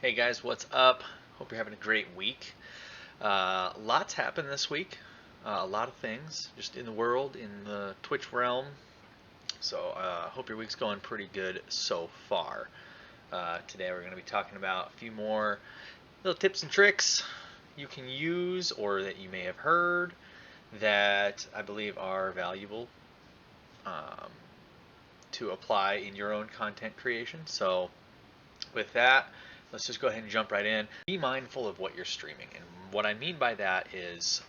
Hey guys, what's up? Hope you're having a great week. Lots happened this week. A lot of things just in the world, in the Twitch realm. So hope your week's going pretty good so far. Today we're going to be talking about a few more little tips and tricks you can use or that you may have heard that I believe are valuable um, to apply in your own content creation. So with that, let's just go ahead and jump right in. Be mindful of what you're streaming. And what I mean by that is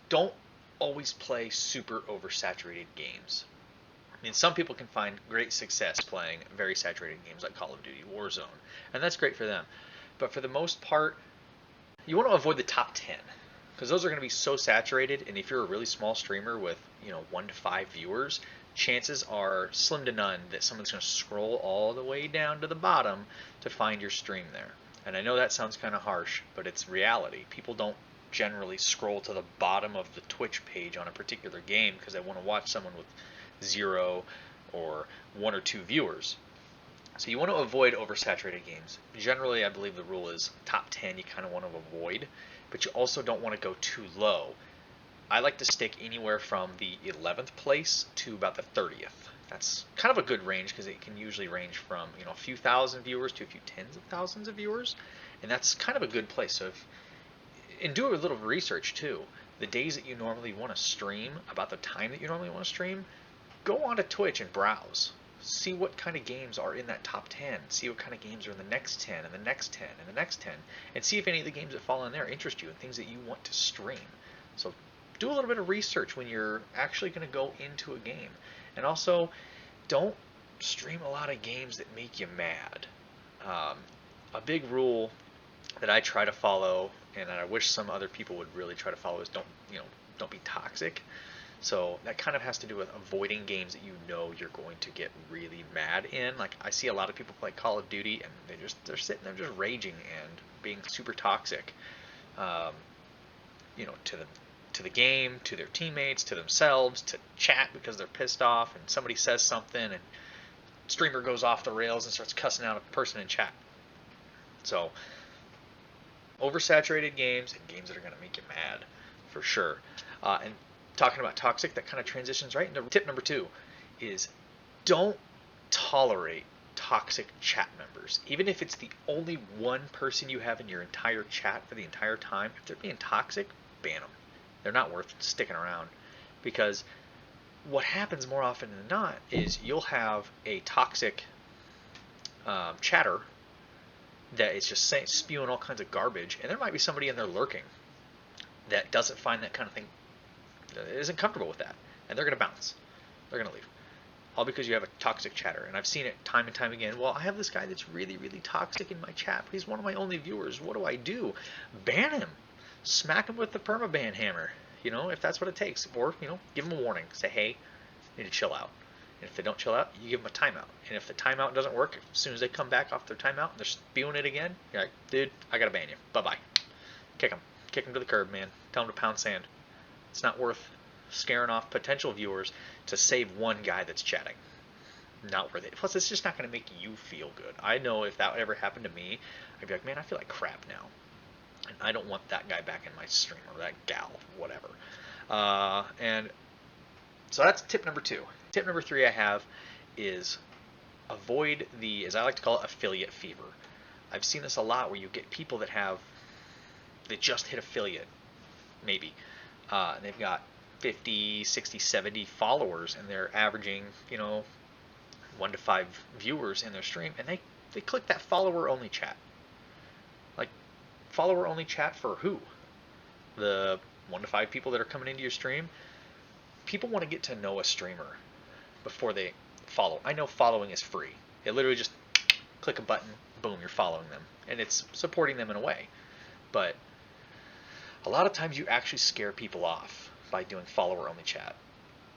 don't always play super oversaturated games. I mean, some people can find great success playing very saturated games like Call of Duty Warzone, and that's great for them. But for the most part, you want to avoid the top 10 because those are going to be so saturated, and if you're a really small streamer with 1 to 5 viewers, chances are slim to none that someone's going to scroll all the way down to the bottom to find your stream there. And I know that sounds kind of harsh, but it's reality. People don't generally scroll to the bottom of the Twitch page on a particular game because they want to watch someone with 0 or 1 or 2 viewers. So you want to avoid oversaturated games. Generally, I believe the rule is top 10 you kind of want to avoid, but you also don't want to go too low. I like to stick anywhere from the 11th place to about the 30th. That's kind of a good range because it can usually range from a few thousand viewers to a few tens of thousands of viewers, and that's kind of a good place. So and do a little research too. The days that you normally want to stream, about the time that you normally want to stream, go onto Twitch and browse. See what kind of games are in that top 10. See what kind of games are in the next 10 and the next 10 and the next 10. And see if any of the games that fall in there interest you and things that you want to stream. So do a little bit of research when you're actually going to go into a game. And also, don't stream a lot of games that make you mad. A big rule that I try to follow, and that I wish some other people would really try to follow, is don't be toxic. So that kind of has to do with avoiding games that you're going to get really mad in. Like I see a lot of people play Call of Duty and they're sitting there just raging and being super toxic, to the game, to their teammates, to themselves, to chat because they're pissed off and somebody says something and streamer goes off the rails and starts cussing out a person in chat. So oversaturated games and games that are going to make you mad for sure. And talking about toxic, that kind of transitions right into tip number 2 is don't tolerate toxic chat members. Even if it's the only one person you have in your entire chat for the entire time, if they're being toxic, ban them. They're not worth sticking around, because what happens more often than not is you'll have a toxic chatter that is just spewing all kinds of garbage, and there might be somebody in there lurking that doesn't find that kind of thing, isn't comfortable with that, and they're going to bounce. They're going to leave. All because you have a toxic chatter. And I've seen it time and time again. Well, I have this guy that's really, really toxic in my chat, but he's one of my only viewers. What do I do? Ban him. Smack him with the permaban hammer, if that's what it takes. Or, give him a warning. Say, hey, you need to chill out. And if they don't chill out, you give them a timeout. And if the timeout doesn't work, as soon as they come back off their timeout and they're spewing it again, you're like, dude, I got to ban you. Bye-bye. Kick him. Kick him to the curb, man. Tell him to pound sand. It's not worth scaring off potential viewers to save one guy that's chatting. Not worth it. Plus, it's just not going to make you feel good. I know if that ever happened to me, I'd be like, man, I feel like crap now. And I don't want that guy back in my stream, or that gal, whatever. And so that's tip number 2. Tip number 3 I have is avoid the, as I like to call it, affiliate fever. I've seen this a lot where you get people that just hit affiliate, maybe. And they've got 50, 60, 70 followers, and they're averaging, 1 to 5 viewers in their stream, and they click that follower-only chat. Like, follower-only chat for who? The 1 to 5 people that are coming into your stream? People want to get to know a streamer before they follow. I know following is free. It literally just click a button, boom, you're following them. And it's supporting them in a way. But a lot of times you actually scare people off by doing follower-only chat.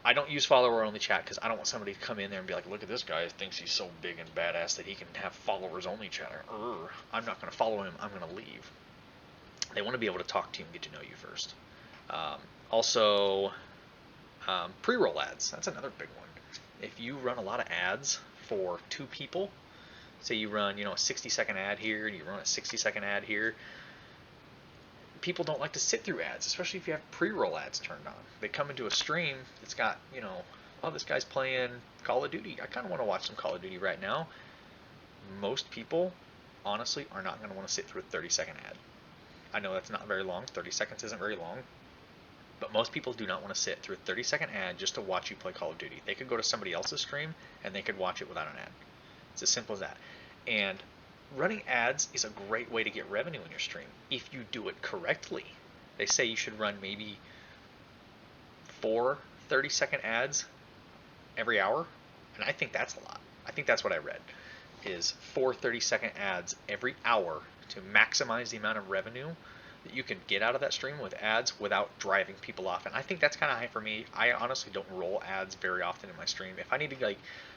I don't use follower-only chat because I don't want somebody to come in there and be like, look at this guy, thinks he's so big and badass that he can have followers-only chat. I'm not going to follow him, I'm going to leave. They want to be able to talk to you and get to know you first. Also, pre-roll ads. That's another big one. If you run a lot of ads for 2 people, Say you run, a 60-second ad here, and you run a 60-second ad here. People don't like to sit through ads, especially if you have pre-roll ads turned on. They come into a stream that's got, oh, this guy's playing Call of Duty. I kind of want to watch some Call of Duty right now. Most people, honestly, are not going to want to sit through a 30-second ad. I know that's not very long. 30 seconds isn't very long. But most people do not want to sit through a 30-second ad just to watch you play Call of Duty. They could go to somebody else's stream and they could watch it without an ad. It's as simple as that. And running ads is a great way to get revenue in your stream if you do it correctly. They say you should run maybe 4 30-second ads every hour, and I think that's a lot. I think that's what I read, is 4 30-second ads every hour to maximize the amount of revenue that you can get out of that stream with ads without driving people off. And I think that's kind of high for me. I honestly don't roll ads very often in my stream. If I need to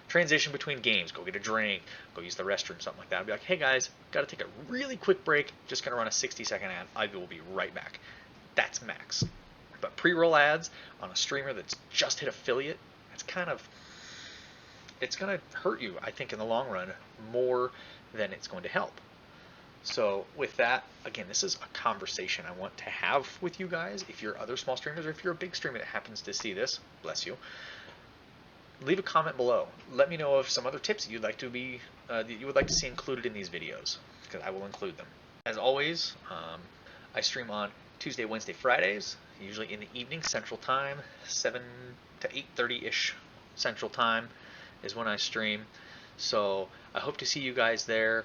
transition between games, go get a drink, go use the restroom, something like that, I'd be like, hey guys, got to take a really quick break, just going to run a 60-second ad. I will be right back. That's max. But pre-roll ads on a streamer that's just hit affiliate, it's going to hurt you, I think, in the long run more than it's going to help. So with that, again, this is a conversation I want to have with you guys. If you're other small streamers, or if you're a big streamer that happens to see this, bless you, leave a comment below. Let me know of some other tips that you'd like to be that you would like to see included in these videos, because I will include them. As always, I stream on Tuesday, Wednesday, Fridays, usually in the evening, Central Time, 7 to 8:30-ish Central Time is when I stream. So I hope to see you guys there.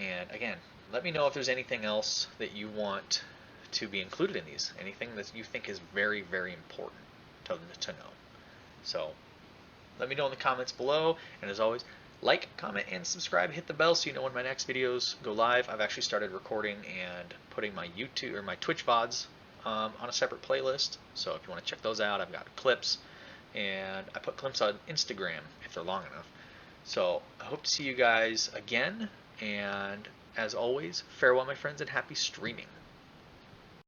And again, let me know if there's anything else that you want to be included in these. Anything that you think is very, very important to know. So let me know in the comments below. And as always, like, comment, and subscribe. Hit the bell so you know when my next videos go live. I've actually started recording and putting my YouTube or my Twitch VODs on a separate playlist. So if you want to check those out, I've got clips. And I put clips on Instagram if they're long enough. So I hope to see you guys again. And as always, farewell, my friends, and happy streaming.